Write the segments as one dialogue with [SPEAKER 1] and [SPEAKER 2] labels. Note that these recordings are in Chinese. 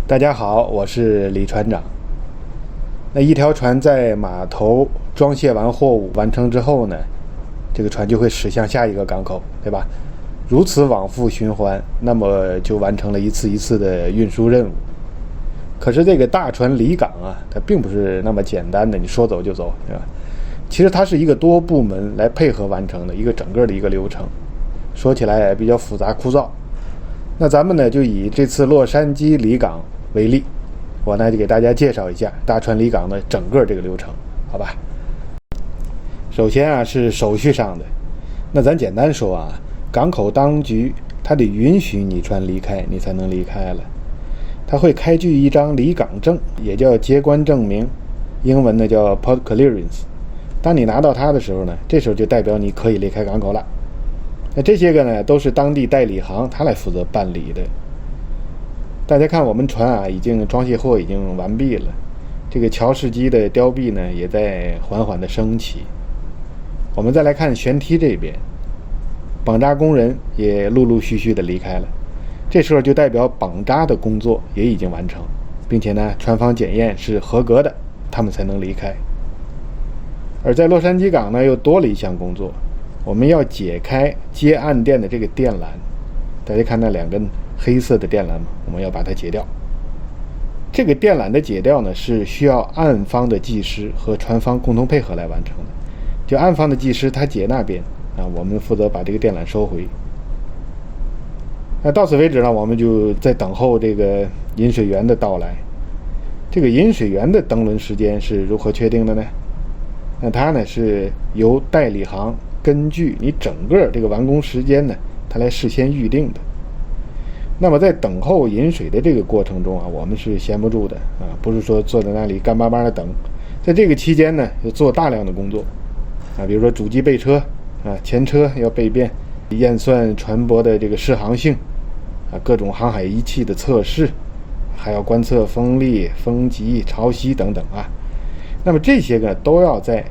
[SPEAKER 1] 大家好，我是李船长。那一条船在码头装卸完货物完成之后呢，这个船就会驶向下一个港口，对吧？如此往复循环，那么就完成了一次一次的运输任务。可是这个大船离港啊，它并不是那么简单的，你说走就走，对吧？其实它是一个多部门来配合完成的一个整个的一个流程，说起来也比较复杂枯燥。那咱们呢就以这次洛杉矶离港为例，我呢就给大家介绍一下大船离港的整个这个流程，好吧？首先啊是手续上的，那咱简单说啊，港口当局它得允许你船离开，你才能离开了。它会开具一张离港证，也叫接关证明，英文呢叫 Port Clearance。当你拿到它的时候呢，这时候就代表你可以离开港口了。那这些个呢都是当地代理行他来负责办理的。大家看我们船啊已经装卸货已经完毕了，这个桥式机的吊臂呢也在缓缓的升起。我们再来看舷梯这边，绑扎工人也陆陆续续的离开了，这时候就代表绑扎的工作也已经完成，并且呢船方检验是合格的，他们才能离开。而在洛杉矶港呢又多了一项工作，我们要解开接岸垫的这个电缆，大家看那两根黑色的电缆吗？我们要把它解掉。这个电缆的解掉呢是需要岸方的技师和船方共同配合来完成的。就岸方的技师他解那边啊，我们负责把这个电缆收回。那到此为止呢，我们就在等候这个引水员的到来。这个引水员的登轮时间是如何确定的呢？那它呢是由代理行根据你整个这个完工时间呢，它来事先预定的。那么在等候引水的这个过程中啊，我们是闲不住的啊，不是说坐在那里干巴巴的等。在这个期间呢，要做大量的工作啊，比如说主机备车啊，前车要备遍，验算船舶的这个适航性啊，各种航海仪器的测试，还要观测风力、风急、潮汐等等啊。那么这些个都要在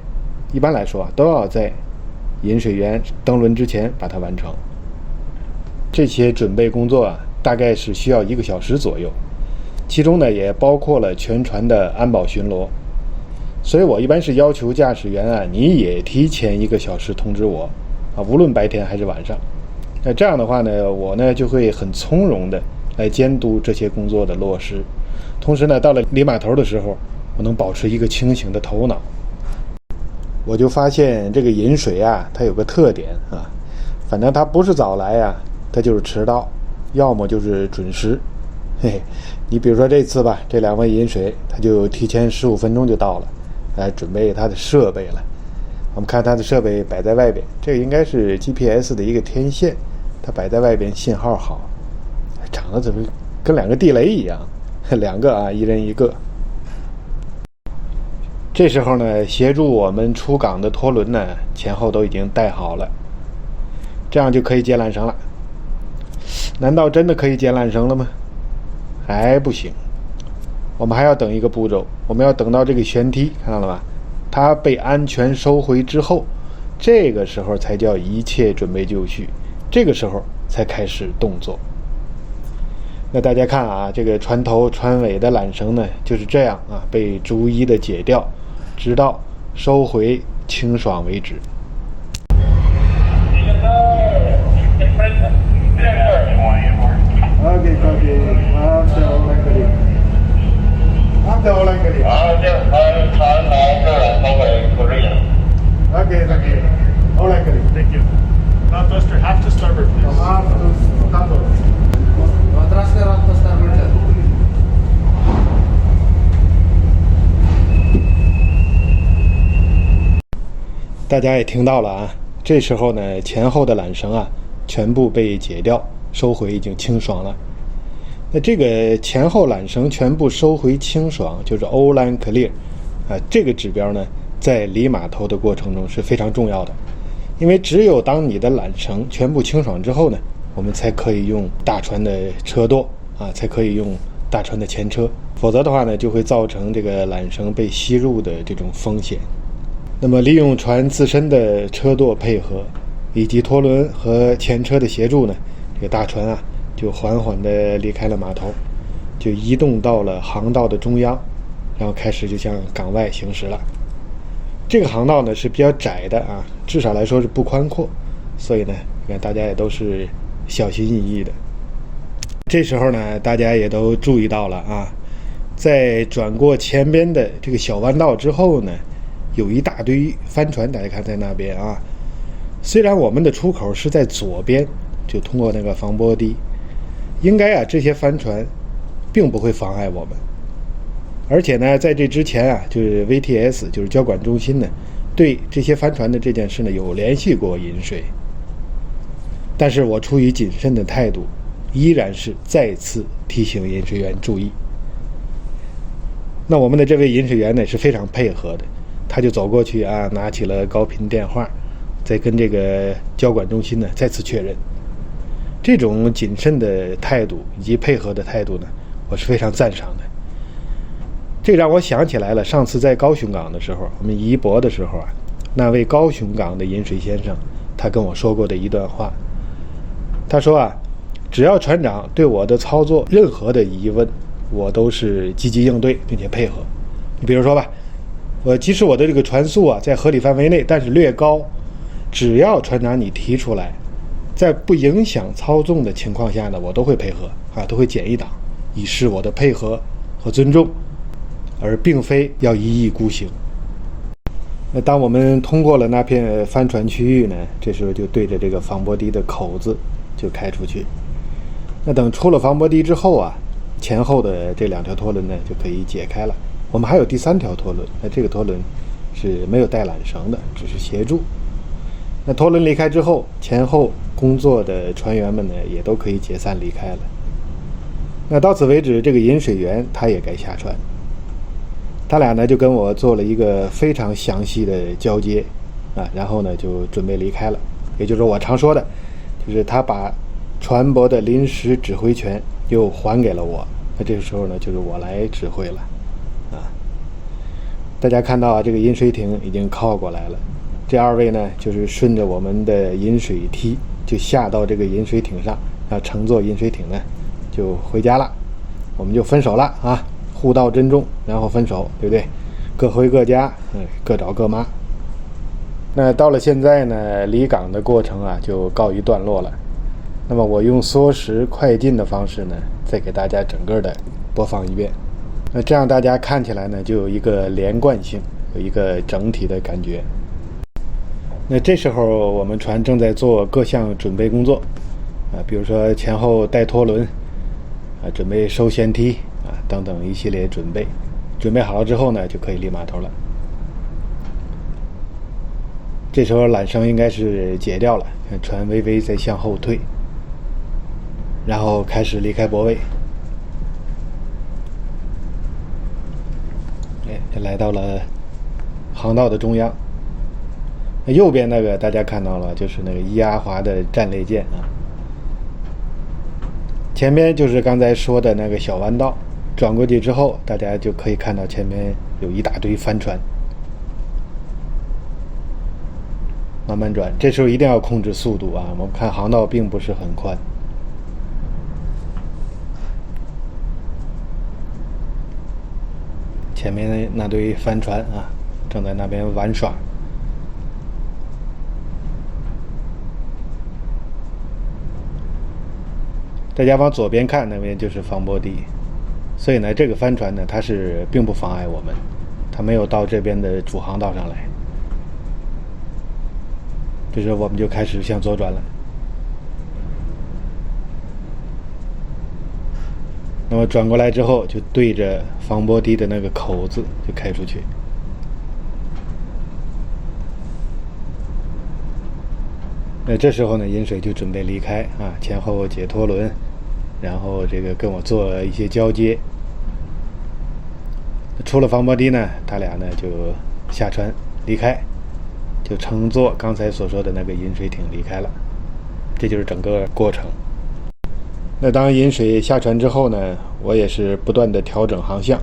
[SPEAKER 1] 一般来说啊，都要在引水员登轮之前把它完成。这些准备工作啊，大概是需要1个小时左右，其中呢也包括了全船的安保巡逻。所以我一般是要求驾驶员啊，你也提前1个小时通知我啊，无论白天还是晚上。那这样的话呢，我呢就会很从容的来监督这些工作的落实。同时呢，到了离码头的时候，我能保持一个清醒的头脑。我就发现这个引水啊，它有个特点啊，反正它不是早来啊，它就是迟到，要么就是准时。嘿嘿，你比如说这次吧，这2位引水，他就提前15分钟就到了，来准备他的设备了。我们看他的设备摆在外边，这个应该是 GPS 的一个天线，它摆在外边信号好，长得怎么跟2个地雷一样，2个啊，一人1个。这时候呢，协助我们出港的拖轮呢，前后都已经带好了，这样就可以接缆绳了。难道真的可以接缆绳了吗？还不行，我们还要等一个步骤，我们要等到这个舷梯，看到了吧？它被安全收回之后，这个时候才叫一切准备就绪，这个时候才开始动作。那大家看啊，这个船头船尾的缆绳呢，就是这样啊，被逐一的解掉，直到收回清爽为止。
[SPEAKER 2] Thank you. Now, Duster, half to starboard, please.
[SPEAKER 3] Transfer to starboard, sir.
[SPEAKER 1] 大家也听到了啊，这时候呢，前后的缆绳啊，全部被解掉，收回已经清爽了。那这个前后缆绳全部收回清爽，就是 all line clear 啊，这个指标呢，在离码头的过程中是非常重要的，因为只有当你的缆绳全部清爽之后呢，我们才可以用大船的车舵啊，才可以用大船的前车，否则的话呢，就会造成这个缆绳被吸入的这种风险。那么利用船自身的车舵配合，以及拖轮和前车的协助呢，这个大船啊就缓缓地离开了码头。就移动到了航道的中央，然后开始就向港外行驶了。这个航道呢是比较窄的啊，至少来说是不宽阔，所以呢，你看大家也都是小心翼翼的。这时候呢，大家也都注意到了啊，在转过前边的这个小弯道之后呢，有一大堆帆船，大家看在那边啊。虽然我们的出口是在左边，就通过那个防波堤，应该啊这些帆船并不会妨碍我们。而且呢，在这之前啊，就是 VTS 就是交管中心呢，对这些帆船的这件事呢有联系过饮水。但是我出于谨慎的态度，依然是再次提醒饮水员注意。那我们的这位饮水员呢是非常配合的，他就走过去啊，拿起了高频电话，再跟这个交管中心呢再次确认。这种谨慎的态度以及配合的态度呢，我是非常赞赏的。这让我想起来了，上次在高雄港的时候，我们移泊的时候啊，那位高雄港的饮水先生，他跟我说过的一段话。他说啊，只要船长对我的操作任何的疑问，我都是积极应对并且配合。你比如说吧，即使我的这个船速啊在合理范围内，但是略高，只要船长你提出来，在不影响操纵的情况下呢，我都会配合啊，都会减一档，以示我的配合和尊重，而并非要一意孤行。那当我们通过了那片帆船区域呢，这时候就对着这个防波堤的口子就开出去。那等出了防波堤之后啊，前后的这2条拖轮呢就可以解开了。我们还有第3条拖轮，那这个拖轮是没有带缆绳的，只是协助。那拖轮离开之后，前后工作的船员们呢也都可以解散离开了。那到此为止，这个饮水员他也该下船。他俩呢就跟我做了一个非常详细的交接啊，然后呢就准备离开了。也就是我常说的，就是他把船舶的临时指挥权又还给了我。那这个时候呢，就是我来指挥了啊。大家看到啊，这个饮水艇已经靠过来了。这2位呢，就是顺着我们的饮水梯就下到这个饮水艇上，然后乘坐饮水艇呢就回家了。我们就分手了啊，互道珍重，然后分手，对不对？各回各家，各找各妈。那到了现在呢，离港的过程啊就告一段落了。那么我用缩时快进的方式呢，再给大家整个的播放一遍。那这样大家看起来呢，就有一个连贯性，有一个整体的感觉。那这时候我们船正在做各项准备工作啊，比如说前后带拖轮啊，准备收舷梯啊等等一系列准备。准备好了之后呢，就可以离码头了。这时候缆绳应该是解掉了，船微微在向后退，然后开始离开泊位。来到了航道的中央。右边那个大家看到了，就是那个伊阿华的战列舰啊。前面就是刚才说的那个小弯道，转过去之后，大家就可以看到前面有一大堆帆船。慢慢转，这时候一定要控制速度啊！我们看航道并不是很宽。前面那堆帆船啊，正在那边玩耍。大家往左边看，那边就是防波堤，所以呢，这个帆船呢，它是并不妨碍我们，它没有到这边的主航道上来。这时候我们就开始向左转了。那么转过来之后，就对着防波堤的那个口子就开出去。那这时候呢，饮水就准备离开啊，前后解拖轮，然后这个跟我做一些交接。出了防波堤呢，他俩呢就下船离开，就乘坐刚才所说的那个饮水艇离开了。这就是整个过程。那当饮水下船之后呢，我也是不断的调整航向。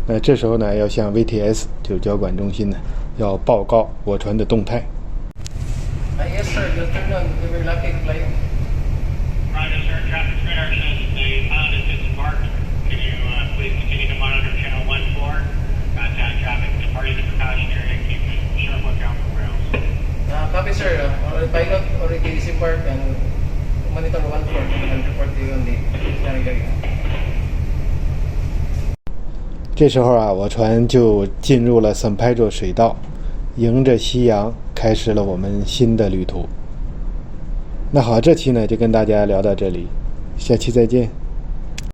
[SPEAKER 1] 那这时候呢，要向 VTS 就是交管中心呢，要报告我船的动态。
[SPEAKER 3] Yes, sir. Just turned on. They were lucky flight.
[SPEAKER 2] Roger, sir. Traffic radar shows that they found it disembarked. Can you
[SPEAKER 3] already disembarked and monitor 1-4 and report to you on the scenario area.
[SPEAKER 1] 这时候啊，我船就进入了 San Pedro 水道，迎着夕阳开始了我们新的旅途。那好，这期呢就跟大家聊到这里，下期再见。